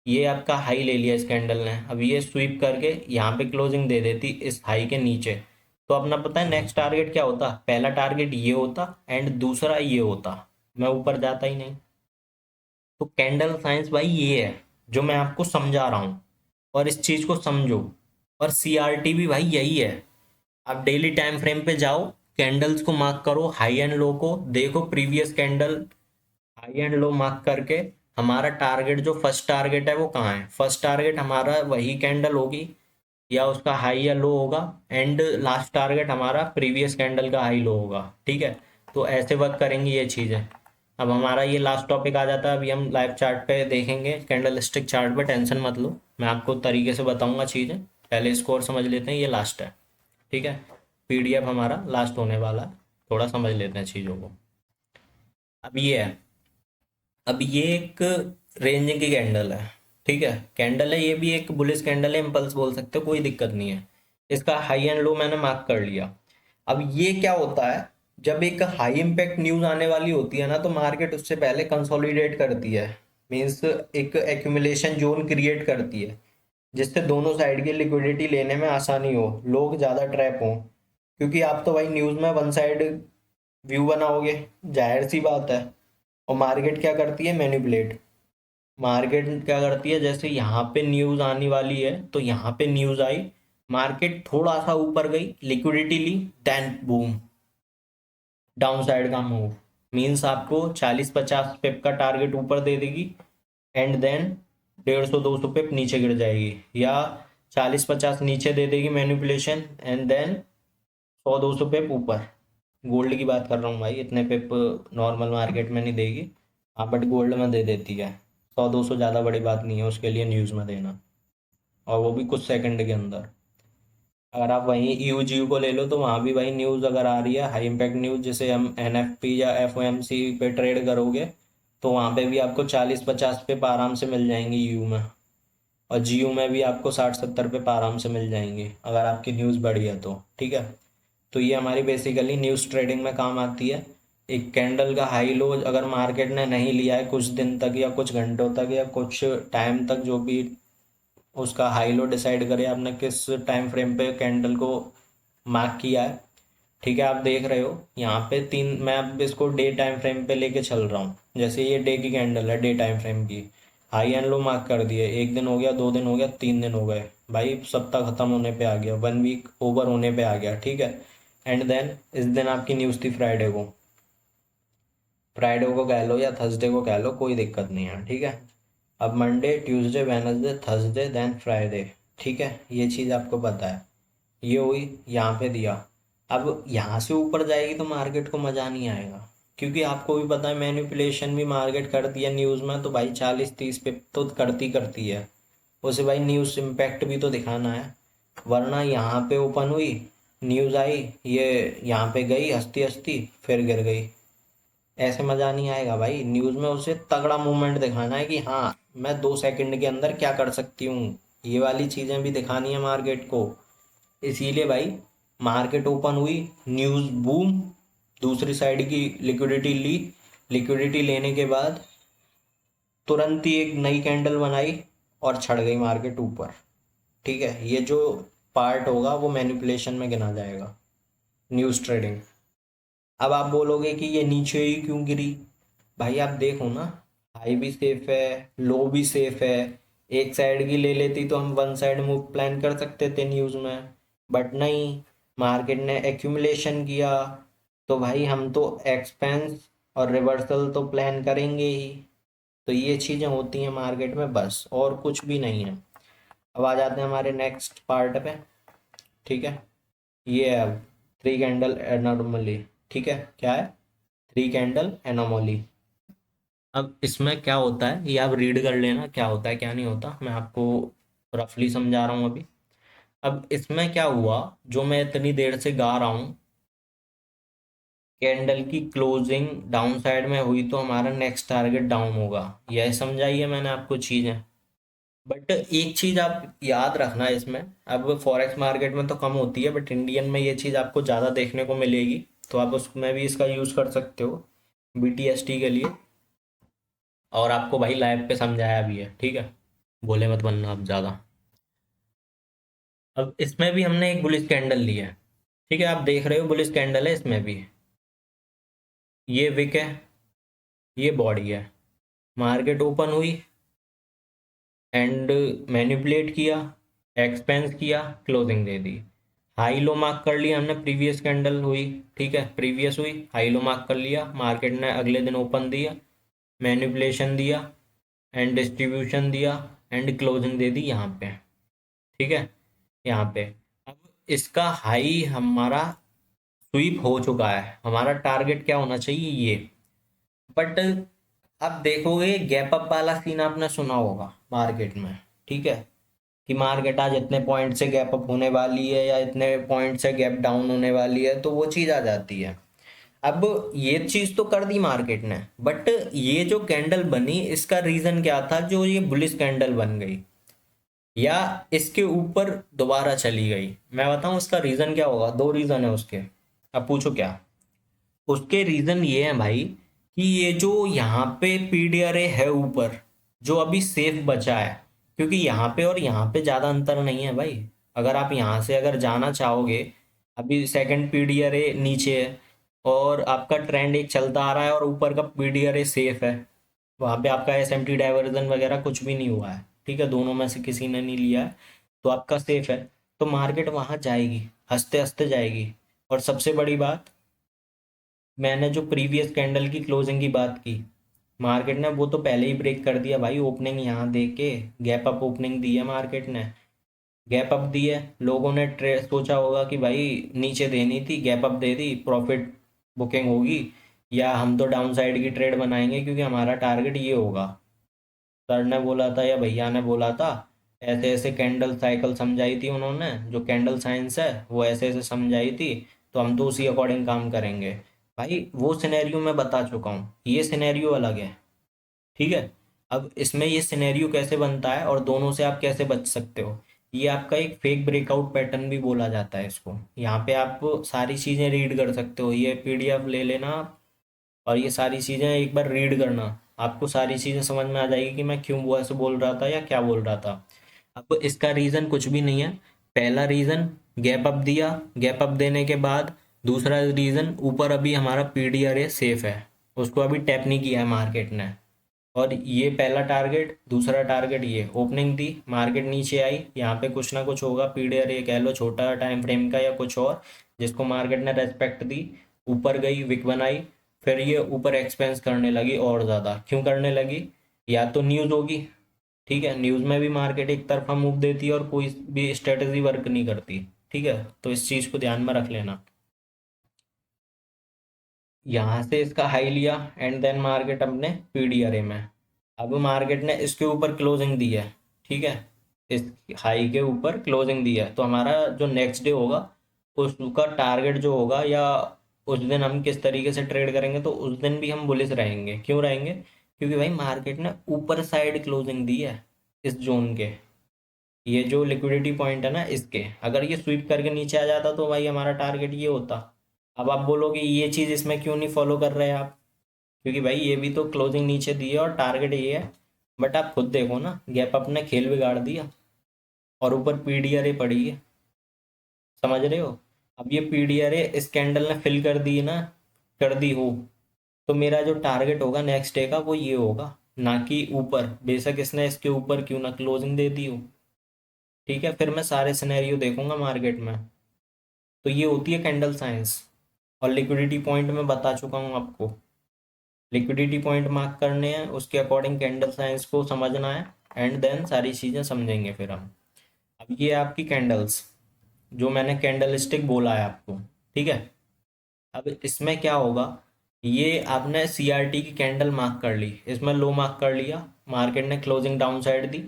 A: ये आपका हाई ले लिया इस कैंडल ने, अब ये स्वीप करके यहाँ पे क्लोजिंग दे देती इस हाई के नीचे, तो अपना पता है नेक्स्ट टारगेट क्या होता, पहला टारगेट ये होता एंड दूसरा ये होता, मैं ऊपर जाता ही नहीं। तो कैंडल साइंस भाई ये है जो मैं आपको समझा रहा हूँ, और इस चीज़ को समझो। और CRT भी भाई यही है, आप डेली टाइम फ्रेम पे जाओ, कैंडल्स को मार्क करो, हाई एंड लो को देखो, previous candle high and low mark करके हमारा टारगेट, जो फर्स्ट टारगेट है वो कहाँ है, फर्स्ट टारगेट हमारा वही कैंडल होगी या उसका हाई या लो होगा, एंड लास्ट टारगेट हमारा प्रीवियस कैंडल का हाई लो होगा। ठीक है, तो ऐसे वर्क करेंगी ये चीज़ें। अब हमारा ये लास्ट टॉपिक आ जाता है, अभी हम लाइव चार्ट पे देखेंगे, कैंडल स्टिक चार्ट पे, टेंशन मत लो, मैं आपको तरीके से बताऊंगा चीज़ें, पहले इसको और समझ लेते हैं, ये लास्ट है। ठीक है, PDF हमारा लास्ट होने वाला है, थोड़ा समझ लेते हैं चीज़ों को। अब ये है, अब ये एक रेंजिंग की कैंडल है, ठीक है, कैंडल है, ये भी एक बुलिश कैंडल है, इम्पल्स बोल सकते हो, कोई दिक्कत नहीं है। इसका हाई एंड लो मैंने मार्क कर लिया। अब ये क्या होता है, जब एक हाई इम्पैक्ट न्यूज आने वाली होती है ना, तो मार्केट उससे पहले कंसोलिडेट करती है, मीन्स एक एक्यूमुलेशन जोन क्रिएट करती है, जिससे दोनों साइड की लिक्विडिटी लेने में आसानी हो, लोग ज़्यादा ट्रैप हों। क्योंकि आप तो भाई न्यूज़ में वन साइड व्यू बनाओगे, जाहिर सी बात है। और मार्केट क्या करती है, मैनिपुलेट। मार्केट क्या करती है, जैसे यहाँ पे न्यूज़ आने वाली है तो यहाँ पे न्यूज़ आई, मार्केट थोड़ा सा ऊपर गई, लिक्विडिटी ली, देन बूम, डाउन साइड का मूव, मीन्स आपको 40-50 पिप का टारगेट ऊपर दे देगी एंड देन 150-200 पे नीचे गिर जाएगी, या 40-50 नीचे दे देगी मैनिपुलेशन, एंड देन 100-200 पे ऊपर। गोल्ड की बात कर रहा हूँ भाई, इतने पिप नॉर्मल मार्केट में नहीं देगी। हाँ बट गोल्ड में दे देती है। 100-200 ज़्यादा बड़ी बात नहीं है उसके लिए न्यूज़ में देना, और वो भी कुछ सेकंड के अंदर। अगर आप वहीं यूजीयू को ले लो तो वहाँ भी भाई न्यूज़ अगर आ रही है हाई इम्पैक्ट न्यूज़, जैसे हम एनएफपी या एफओएमसी पे ट्रेड करोगे तो वहाँ पे भी आपको 40-50 पे आराम से मिल जाएंगी यू में, और जीयू में भी आपको 60-70 पे आराम से मिल जाएंगी अगर आपकी न्यूज़ बढ़ी है तो। ठीक है, तो ये हमारी बेसिकली न्यूज़ ट्रेडिंग में काम आती है। एक कैंडल का हाई लो अगर मार्केट ने नहीं लिया है कुछ दिन तक या कुछ घंटों तक या कुछ टाइम तक, जो भी उसका हाई लो डिसाइड करे आपने किस टाइम फ्रेम पे कैंडल को मार्क किया है। ठीक है, आप देख रहे हो यहाँ पे तीन, मैं अब इसको डे टाइम फ्रेम पे लेके चल रहा हूँ। जैसे ये डे की कैंडल है, डे टाइम फ्रेम की, हाई एंड लो मार्क कर दिए, 1 दिन हो गया, 2 दिन हो गया, 3 दिन हो गए भाई, सप्ताह खत्म होने पे आ गया, 1 वीक ओवर होने पे आ गया। ठीक है, एंड देन इस दिन आपकी न्यूज़ थी फ्राइडे को, फ्राइडे को कह लो या थर्सडे को कह लो, कोई दिक्कत नहीं है। ठीक है, अब Monday, Tuesday, Wednesday, Thursday, then Friday. ठीक है, ये चीज़ आपको पता है, ये हुई, यहाँ पे दिया। अब यहाँ से ऊपर जाएगी तो मार्केट को मज़ा नहीं आएगा, क्योंकि आपको भी पता है मैनिपुलेशन भी मार्केट करती है न्यूज़ में, तो भाई 40-30 पे तो करती करती है उसे भाई, न्यूज़ इम्पैक्ट भी तो दिखाना है। वरना यहाँ पे ओपन हुई, न्यूज़ आई, ये यहाँ पे गई हंसती हंसती, फिर गिर गई, ऐसे मज़ा नहीं आएगा भाई। न्यूज़ में उसे तगड़ा मूवमेंट दिखाना है कि हाँ मैं 2 सेकंड के अंदर क्या कर सकती हूँ, ये वाली चीज़ें भी दिखानी है मार्केट को। इसीलिए भाई मार्केट ओपन हुई, न्यूज़ बूम, दूसरी साइड की लिक्विडिटी ली, लिक्विडिटी लेने के बाद तुरंत ही एक नई कैंडल बनाई और छड़ गई मार्केट ऊपर। ठीक है, ये जो पार्ट होगा वो मैनिपुलेशन में गिना जाएगा, न्यूज़ ट्रेडिंग। अब आप बोलोगे कि ये नीचे ही क्यों गिरी, भाई आप देखो ना, हाई भी सेफ है, लो भी सेफ है। एक साइड की ले लेती तो हम वन साइड मूव प्लान कर सकते थे न्यूज़ में, बट नहीं, मार्केट ने एक्यूमुलेशन किया, तो भाई हम तो एक्सपेंस और रिवर्सल तो प्लान करेंगे ही। तो ये चीज़ें होती हैं मार्केट में बस, और कुछ भी नहीं है। अब आ जाते हैं हमारे नेक्स्ट पार्ट पे। ठीक है, ये है अब 3 कैंडल एनॉर्मली। ठीक है, क्या है? 3 कैंडल एनोमली। अब इसमें क्या होता है ये आप रीड कर लेना, क्या होता है क्या नहीं होता, मैं आपको रफली समझा रहा हूँ अभी। अब इसमें क्या हुआ, जो मैं इतनी देर से गा रहा हूँ, कैंडल की क्लोजिंग डाउन साइड में हुई तो हमारा नेक्स्ट टारगेट डाउन होगा, यह समझाई है मैंने आपको चीज़ें। बट एक चीज़ आप याद रखना इसमें, अब फॉरेक्स मार्केट में तो कम होती है बट इंडियन में ये चीज़ आपको ज़्यादा देखने को मिलेगी, तो आप उसमें भी इसका यूज़ कर सकते हो बीटीएसटी के लिए। और आपको भाई लाइव पे समझाया भी है, ठीक है, बोले मत बनना आप ज़्यादा। अब इसमें भी हमने एक बुलिश कैंडल ली है। ठीक है, आप देख रहे हो बुलिश कैंडल है इसमें भी, ये विक है, ये बॉडी है, मार्केट ओपन हुई एंड मैनिपुलेट किया, एक्सपेंस किया, क्लोजिंग दे दी, हाई लो मार्क कर लिया हमने, प्रीवियस कैंडल हुई, ठीक है, प्रीवियस हुई, हाई लो मार्क कर लिया, मार्केट ने अगले दिन ओपन दिया, मैनिपुलेशन दिया एंड डिस्ट्रीब्यूशन दिया एंड क्लोजिंग दे दी यहाँ पे। ठीक है, यहाँ पे अब इसका हाई हमारा स्वीप हो चुका है, हमारा टारगेट क्या होना चाहिए ये। बट अब देखोगे गैप अप वाला सीन आपने सुना होगा मार्केट में, ठीक है, कि मार्केट आज इतने पॉइंट से गैप अप होने वाली है या इतने पॉइंट से गैप डाउन होने वाली है, तो वो चीज़ आ जाती है। अब ये चीज़ तो कर दी मार्केट ने, बट ये जो कैंडल बनी इसका रीज़न क्या था, जो ये बुलिश कैंडल बन गई या इसके ऊपर दोबारा चली गई, मैं बताऊं उसका रीज़न क्या होगा। 2 रीज़न है उसके। अब पूछो क्या उसके रीज़न। ये है भाई कि ये जो यहाँ पे पीडीआरए है ऊपर, जो अभी सेफ बचा है, क्योंकि यहाँ पे और यहाँ पे ज़्यादा अंतर नहीं है भाई। अगर आप यहाँ से अगर जाना चाहोगे, अभी सेकंड पीडीआरए नीचे है और आपका ट्रेंड एक चलता आ रहा है और ऊपर का पीडीआरए सेफ है, वहाँ पे आपका एसएमटी डाइवर्जन वगैरह कुछ भी नहीं हुआ है, ठीक है, दोनों में से किसी ने नहीं लिया है, तो आपका सेफ है। तो मार्केट वहाँ जाएगी, हंसते हंसते जाएगी। और सबसे बड़ी बात, मैंने जो प्रीवियस कैंडल की क्लोजिंग की बात की, मार्केट ने वो तो पहले ही ब्रेक कर दिया भाई, ओपनिंग यहाँ दे के गैप अप ओपनिंग दी है मार्केट ने। गैप अप दी है, लोगों ने सोचा होगा कि भाई नीचे देनी थी, गैप अप दे दी, प्रॉफिट बुकिंग होगी, या हम तो डाउन साइड की ट्रेड बनाएंगे क्योंकि हमारा टारगेट ये होगा। सर ने बोला था या भैया ने बोला था, ऐसे ऐसे कैंडल साइकिल समझाई थी उन्होंने, जो कैंडल साइंस है वो ऐसे ऐसे समझाई थी, तो हम तो उसी अकॉर्डिंग काम करेंगे। भाई वो सिनेरियो मैं बता चुका हूँ, ये सिनेरियो अलग है। ठीक है। अब इसमें ये सिनेरियो कैसे बनता है और दोनों से आप कैसे बच सकते हो, ये आपका एक फेक ब्रेकआउट पैटर्न भी बोला जाता है इसको। यहाँ पे आप सारी चीज़ें रीड कर सकते हो, ये पीडीएफ ले लेना आप, और ये सारी चीज़ें एक बार रीड करना, आपको सारी चीज़ें समझ में आ जाएगी कि मैं क्यों वो ऐसे बोल रहा था या क्या बोल रहा था। अब इसका रीज़न कुछ भी नहीं है। पहला रीज़न, गैप अप दिया, गैप अप देने के बाद दूसरा रीज़न, ऊपर अभी हमारा पीडीआरए सेफ है, उसको अभी टैप नहीं किया है मार्केट ने। और ये पहला टारगेट, दूसरा टारगेट, ये ओपनिंग दी, मार्केट नीचे आई, यहाँ पे कुछ ना कुछ होगा, पीडीआरए कह लो छोटा टाइम फ्रेम का या कुछ और, जिसको मार्केट ने रेस्पेक्ट दी, ऊपर गई, विक बनाई, फिर ये ऊपर एक्सपेंस करने लगी और ज़्यादा। क्यों करने लगी? या तो न्यूज़ होगी, ठीक है, न्यूज़ में भी मार्केट एक तरफा मूव देती है और कोई भी स्ट्रेटजी वर्क नहीं करती। ठीक है, तो इस चीज़ को ध्यान में रख लेना। यहाँ से इसका हाई लिया एंड देन मार्केट अपने पीडीआरए में, अब मार्केट ने इसके ऊपर क्लोजिंग दी है। ठीक है, इस हाई के ऊपर क्लोजिंग दी है, तो हमारा जो नेक्स्ट डे होगा उसका टारगेट जो होगा, या उस दिन हम किस तरीके से ट्रेड करेंगे, तो उस दिन भी हम बुलिश रहेंगे। क्यों रहेंगे? क्योंकि भाई मार्केट ने ऊपर साइड क्लोजिंग दी है इस जोन के, ये जो लिक्विडिटी पॉइंट है ना इसके, अगर ये स्वीप करके नीचे आ जाता तो भाई हमारा टारगेट ये होता। अब आप बोलोगे ये चीज़ इसमें क्यों नहीं फॉलो कर रहे आप, क्योंकि भाई ये भी तो क्लोजिंग नीचे दी है और टारगेट ये है। बट आप खुद देखो ना, गैप अप ने खेल बिगाड़ दिया और ऊपर पीडीआरए पड़ी है, समझ रहे हो? अब ये पीडीआरए इस कैंडल ने फिल कर दी ना, कर दी हो, तो मेरा जो टारगेट होगा नेक्स्ट डे का वो ये होगा, ना कि ऊपर, बेशक इसने इसके ऊपर क्यों ना क्लोजिंग दे दी हो। ठीक है, फिर मैं सारे सिनेरियो देखूंगा मार्केट में। तो ये होती है कैंडल साइंस। और लिक्विडिटी पॉइंट में बता चुका हूँ आपको, लिक्विडिटी पॉइंट मार्क करने हैं, उसके अकॉर्डिंग कैंडल साइंस को समझना है, एंड देन सारी चीज़ें समझेंगे फिर हम। अब ये आपकी कैंडल्स, जो मैंने कैंडल स्टिक बोला है आपको, ठीक है। अब इसमें क्या होगा, ये आपने सीआरटी की कैंडल मार्क कर ली, इसमें लो मार्क कर लिया, मार्केट ने क्लोजिंग डाउन साइड दी,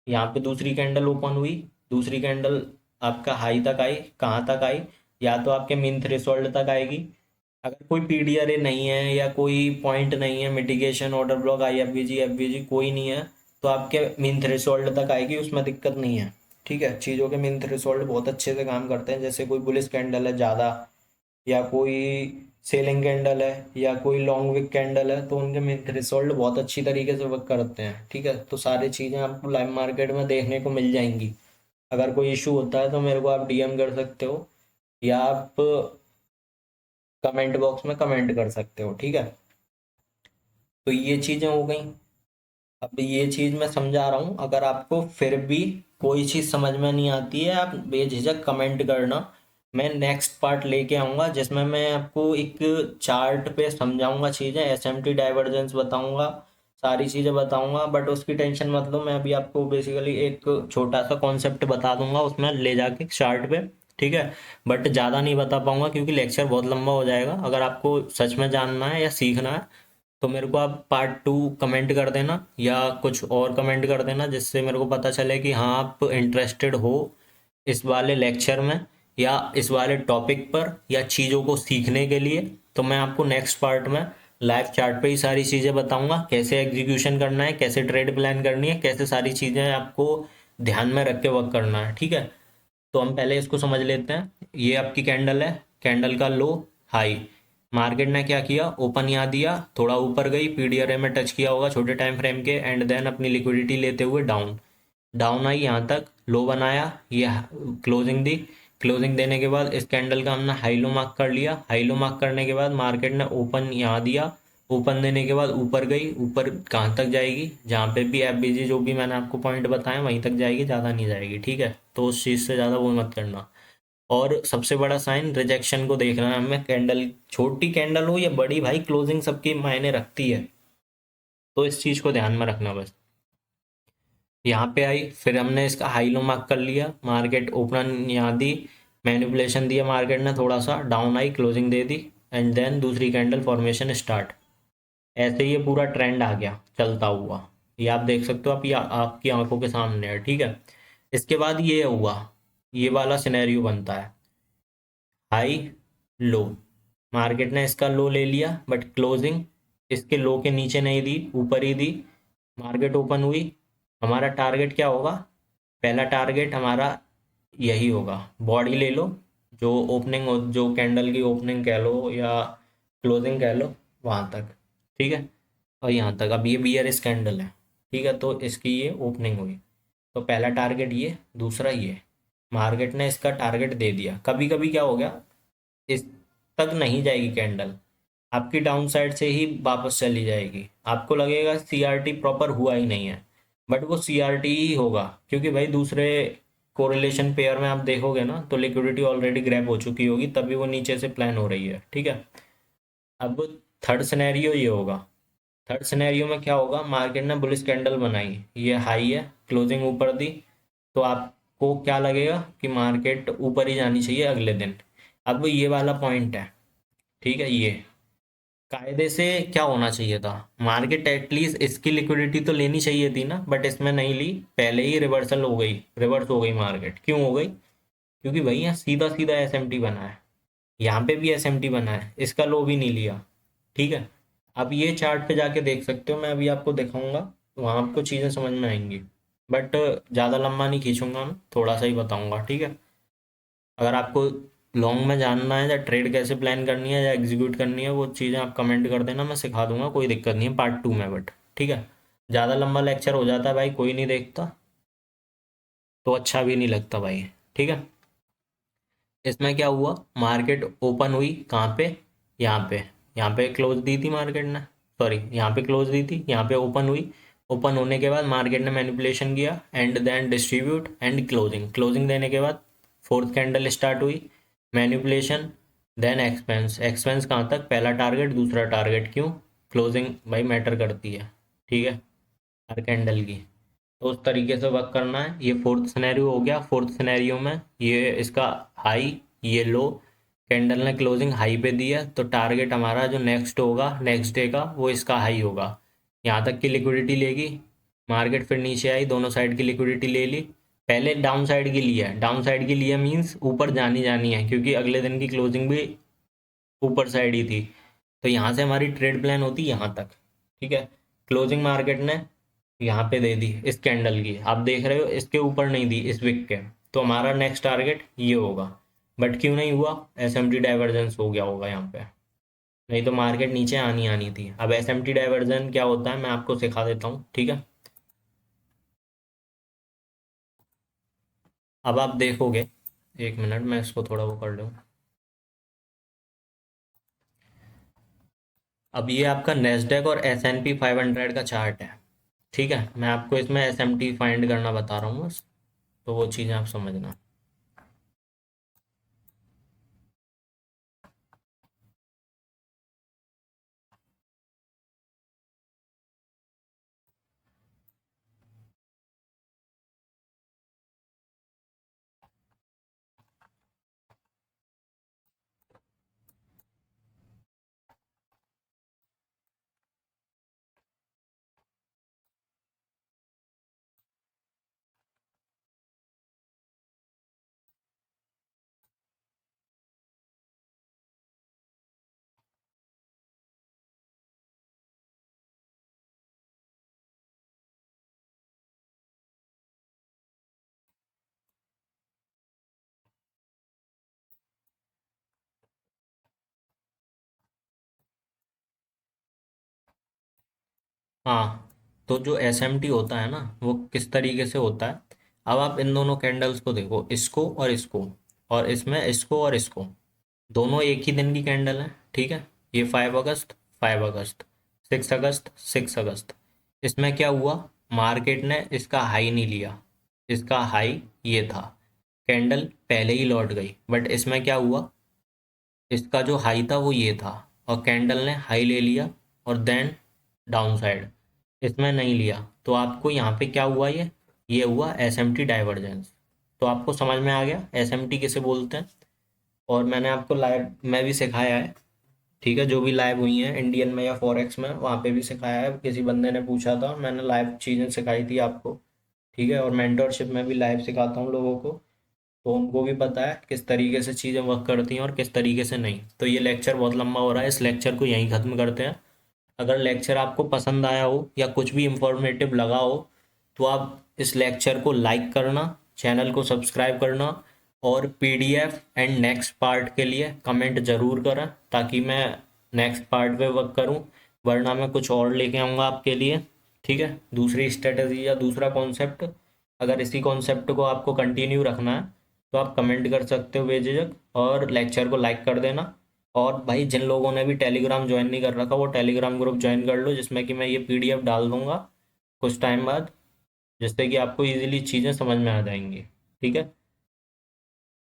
A: यहाँ पे दूसरी कैंडल ओपन हुई, दूसरी कैंडल आपका हाई तक आई, कहाँ तक आई, या तो आपके मीन थ्रेशोल्ड तक आएगी, अगर कोई पीडीआरए नहीं है या कोई पॉइंट नहीं है, मिटिगेशन ऑर्डर ब्लॉक, आईएफबीजी एफबीजी कोई नहीं है, तो आपके मीन थ्रेशोल्ड तक आएगी, उसमें दिक्कत नहीं है। ठीक है, चीज़ों के मीन थ्रेशोल्ड बहुत अच्छे से काम करते हैं, जैसे कोई बुलिश कैंडल है ज़्यादा, या कोई सेलिंग कैंडल है, या कोई लॉन्ग विक कैंडल है, तो उनके मीन थ्रेशोल्ड बहुत अच्छी तरीके से वर्क करते हैं। ठीक है, तो सारी चीज़ें आपको लाइव मार्केट में देखने को मिल जाएंगी। अगर कोई इशू होता है तो मेरे को आप डीएम कर सकते हो, या आप कमेंट बॉक्स में कमेंट कर सकते हो। ठीक है, तो ये चीज़ें हो गई। अब ये चीज़ मैं समझा रहा हूँ, अगर आपको फिर भी कोई चीज़ समझ में नहीं आती है, आप बेझिझक कमेंट करना। मैं नेक्स्ट पार्ट लेके आऊँगा जिसमें मैं आपको एक चार्ट पे समझाऊंगा चीज़ें, एसएमटी डाइवर्जेंस बताऊंगा, सारी चीज़ें बताऊंगा। बट उसकी टेंशन मत लो, मैं अभी आपको बेसिकली एक छोटा सा कॉन्सेप्ट बता दूंगा उसमें ले जाके चार्ट पे। ठीक है, बट ज़्यादा नहीं बता पाऊंगा क्योंकि लेक्चर बहुत लंबा हो जाएगा। अगर आपको सच में जानना है या सीखना है तो मेरे को आप पार्ट 2 कमेंट कर देना, या कुछ और कमेंट कर देना, जिससे मेरे को पता चले कि हाँ आप इंटरेस्टेड हो इस वाले लेक्चर में, या इस वाले टॉपिक पर, या चीज़ों को सीखने के लिए। तो मैं आपको नेक्स्ट पार्ट में लाइव चार्ट पे ही सारी चीज़ें बताऊंगा, कैसे एग्जीक्यूशन करना है, कैसे ट्रेड प्लान करनी है, कैसे सारी चीज़ें आपको ध्यान में रख के वर्क करना है। ठीक है, तो हम पहले इसको समझ लेते हैं। ये आपकी कैंडल है, कैंडल का लो, हाई, मार्केट ने क्या किया, ओपन यहाँ दिया, थोड़ा ऊपर गई, पीडीआरए में टच किया होगा छोटे टाइम फ्रेम के, एंड देन अपनी लिक्विडिटी लेते हुए डाउन, डाउन आई, यहाँ तक लो बनाया, ये क्लोजिंग दी, क्लोजिंग देने के बाद इस कैंडल का हमने हाई लो मार्क कर लिया, हाई लो मार्क करने के बाद मार्केट ने ओपन यहाँ दिया, ओपन देने के बाद ऊपर गई, ऊपर कहाँ तक जाएगी, जहाँ पे भी एफबीजी जो भी मैंने आपको पॉइंट बताया वहीं तक जाएगी, ज़्यादा नहीं जाएगी। ठीक है, तो उस चीज़ से ज़्यादा वो मत करना। और सबसे बड़ा साइन रिजेक्शन को देखना है हमें, कैंडल छोटी कैंडल हो या बड़ी, भाई क्लोजिंग सबकी मायने रखती है। तो इस चीज़ को ध्यान में रखना बस। यहाँ पे आई, फिर हमने इसका हाई लो मार्क कर लिया, मार्केट ओपन यहाँ दी, मैनिपुलेशन दिया मार्केट ने, थोड़ा सा डाउन आई, क्लोजिंग दे दी, एंड देन दूसरी कैंडल फॉर्मेशन स्टार्ट। ऐसे ये पूरा ट्रेंड आ गया चलता हुआ, ये आप देख सकते हो, आप ये आपकी आंखों के सामने है, ठीक है। इसके बाद ये हुआ, ये वाला सिनेरियो बनता है, हाई लो, मार्केट ने इसका लो ले लिया बट क्लोजिंग इसके लो के नीचे नहीं दी, ऊपर ही दी, मार्केट ओपन हुई। हमारा टारगेट क्या होगा, पहला टारगेट हमारा यही होगा, बॉडी ले लो, जो ओपनिंग हो, जो कैंडल की ओपनिंग कह लो या क्लोजिंग कह लो, वहाँ तक, ठीक है। और यहाँ तक, अब ये बियरिश कैंडल है, ठीक है, तो इसकी ये ओपनिंग हुई, तो पहला टारगेट ये, दूसरा ये, मार्केट ने इसका टारगेट दे दिया। कभी कभी क्या हो गया, इस तक नहीं जाएगी कैंडल, आपकी डाउन साइड से ही वापस चली जाएगी, आपको लगेगा सीआरटी प्रॉपर हुआ ही नहीं है, बट वो सीआरटी ही होगा, क्योंकि भाई दूसरे कोरिलेशन पेयर में आप देखोगे ना, तो लिक्विडिटी ऑलरेडी ग्रैब हो चुकी होगी, तभी वो नीचे से प्लान हो रही है, ठीक है। अब थर्ड सिनेरियो ये होगा, थर्ड सिनेरियो में क्या होगा, मार्केट ने बुलिश कैंडल बनाई, ये हाई है, क्लोजिंग ऊपर दी, तो आपको क्या लगेगा कि मार्केट ऊपर ही जानी चाहिए अगले दिन। अब ये वाला पॉइंट है, ठीक है, ये कायदे से क्या होना चाहिए था, मार्केट एटलीस्ट इसकी लिक्विडिटी तो लेनी चाहिए थी ना, बट इसमें नहीं ली, पहले ही रिवर्सल हो गई, रिवर्स हो गई मार्केट। क्यों हो गई, क्योंकि भाई यहाँ सीधा सीधा एसएमटी बना है, यहाँ पे भी एसएमटी बना है, इसका लो भी नहीं लिया, ठीक है। आप ये चार्ट पे जाके देख सकते हो, मैं अभी आपको दिखाऊंगा, वहाँ आपको चीज़ें समझ में आएंगी, बट ज़्यादा लंबा नहीं खींचूंगा मैं, थोड़ा सा ही बताऊंगा, ठीक है। अगर आपको लॉन्ग में जानना है या ट्रेड कैसे प्लान करनी है या एग्जीक्यूट करनी है, वो चीज़ें आप कमेंट कर देना, मैं सिखा दूंगा, कोई दिक्कत नहीं है, पार्ट 2 में, बट ठीक है। ज़्यादा लंबा लेक्चर हो जाता है भाई, कोई नहीं देखता, तो अच्छा भी नहीं लगता भाई, ठीक है। इसमें क्या हुआ, मार्केट ओपन हुई कहाँ पे, यहाँ पे, यहाँ पे क्लोज दी थी मार्केट ने, सॉरी यहाँ पे क्लोज दी थी, यहाँ पे ओपन हुई, ओपन होने के बाद मार्केट ने मैनिपुलेशन किया, and then distribute and closing, closing देने के बाद फोर्थ कैंडल स्टार्ट हुई, मैनिपुलेशन, देन एक्सपेंस, एक्सपेंस कहाँ तक, पहला टारगेट दूसरा टारगेट, क्यों, क्लोजिंग भाई मैटर करती है, ठीक है, हर कैंडल की, तो उस तरीके से वर्क करना है। ये फोर्थ सिनेरियो हो गया, फोर्थ सिनेरियो में ये इसका हाई, ये लो, कैंडल ने क्लोजिंग हाई पे दी है, तो टारगेट हमारा जो नेक्स्ट होगा नेक्स्ट डे का, वो इसका हाई होगा, यहाँ तक की लिक्विडिटी लेगी, मार्केट फिर नीचे आई, दोनों साइड की लिक्विडिटी ले ली, पहले डाउन साइड की लिया है, डाउन साइड की लिया मीन्स ऊपर जानी जानी है, क्योंकि अगले दिन की क्लोजिंग भी ऊपर साइड ही थी, तो यहाँ से हमारी ट्रेड प्लान होती यहाँ तक, ठीक है। क्लोजिंग मार्केट ने यहाँ पे दे दी इस कैंडल की, आप देख रहे हो इसके ऊपर नहीं दी, इस विक के, तो हमारा नेक्स्ट टारगेट ये होगा, बट क्यों नहीं हुआ, एसएमटी डाइवर्जेंस हो गया होगा यहाँ पे, नहीं तो मार्केट नीचे आनी आनी थी। अब एसएमटी डाइवर्जन क्या होता है मैं आपको सिखा देता हूँ, ठीक है। अब आप देखोगे, एक मिनट मैं इसको थोड़ा वो कर लूँ। अब ये आपका नेस्डेक और S&P 500 का चार्ट है, ठीक है, मैं आपको इसमें एसएमटी फाइंड करना बता रहा हूँ बस, तो वो चीज़ें आप समझना। हाँ, तो जो एसएमटी होता है ना, वो किस तरीके से होता है, अब आप इन दोनों कैंडल्स को देखो, इसको और इसको, और इसमें इसको और इसको, दोनों एक ही दिन की कैंडल है, ठीक है। ये 5 अगस्त, 5 अगस्त, 6 अगस्त, 6 अगस्त, इसमें क्या हुआ, मार्केट ने इसका हाई नहीं लिया, इसका हाई ये था, कैंडल पहले ही लौट गई, बट इसमें क्या हुआ, इसका जो हाई था वो ये था, और कैंडल ने हाई ले लिया, और देन डाउन साइड, इसमें नहीं लिया, तो आपको यहाँ पे क्या हुआ, ये हुआ एसएमटी डाइवर्जेंस। तो आपको समझ में आ गया एसएमटी किसे बोलते हैं। और मैंने आपको लाइव में भी सिखाया है, ठीक है, जो भी लाइव हुई हैं इंडियन में या फॉरेक्स में, वहाँ पे भी सिखाया है। किसी बंदे ने पूछा था, मैंने लाइव चीज़ें सिखाई थी आपको, ठीक है। और मेंटरशिप में भी लाइव सिखाता हूँ लोगों को, तो उनको भी पता है किस तरीके से चीज़ें वर्क करती हैं और किस तरीके से नहीं। तो ये लेक्चर बहुत लंबा हो रहा है, इस लेक्चर को यहीं ख़त्म करते हैं। अगर लेक्चर आपको पसंद आया हो या कुछ भी इंफॉर्मेटिव लगा हो, तो आप इस लेक्चर को लाइक करना, चैनल को सब्सक्राइब करना, और पीडीएफ एंड नेक्स्ट पार्ट के लिए कमेंट ज़रूर करें, ताकि मैं नेक्स्ट पार्ट पे वर्क करूं। वरना मैं कुछ और लेके आऊँगा आपके लिए, ठीक है, दूसरी स्ट्रेटजी या दूसरा कॉन्सेप्ट। अगर इसी कॉन्सेप्ट को आपको कंटिन्यू रखना है, तो आप कमेंट कर सकते हो बेझिझक, और लेक्चर को लाइक कर देना। और भाई जिन लोगों ने भी टेलीग्राम ज्वाइन नहीं कर रखा, वो टेलीग्राम ग्रुप ज्वाइन कर लो, जिसमें कि मैं ये पीडीएफ डाल दूंगा कुछ टाइम बाद, जिससे कि आपको इजीली चीज़ें समझ में आ जाएंगी, ठीक है।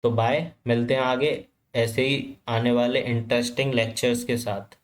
A: तो बाय, मिलते हैं आगे ऐसे ही आने वाले इंटरेस्टिंग लेक्चर्स के साथ।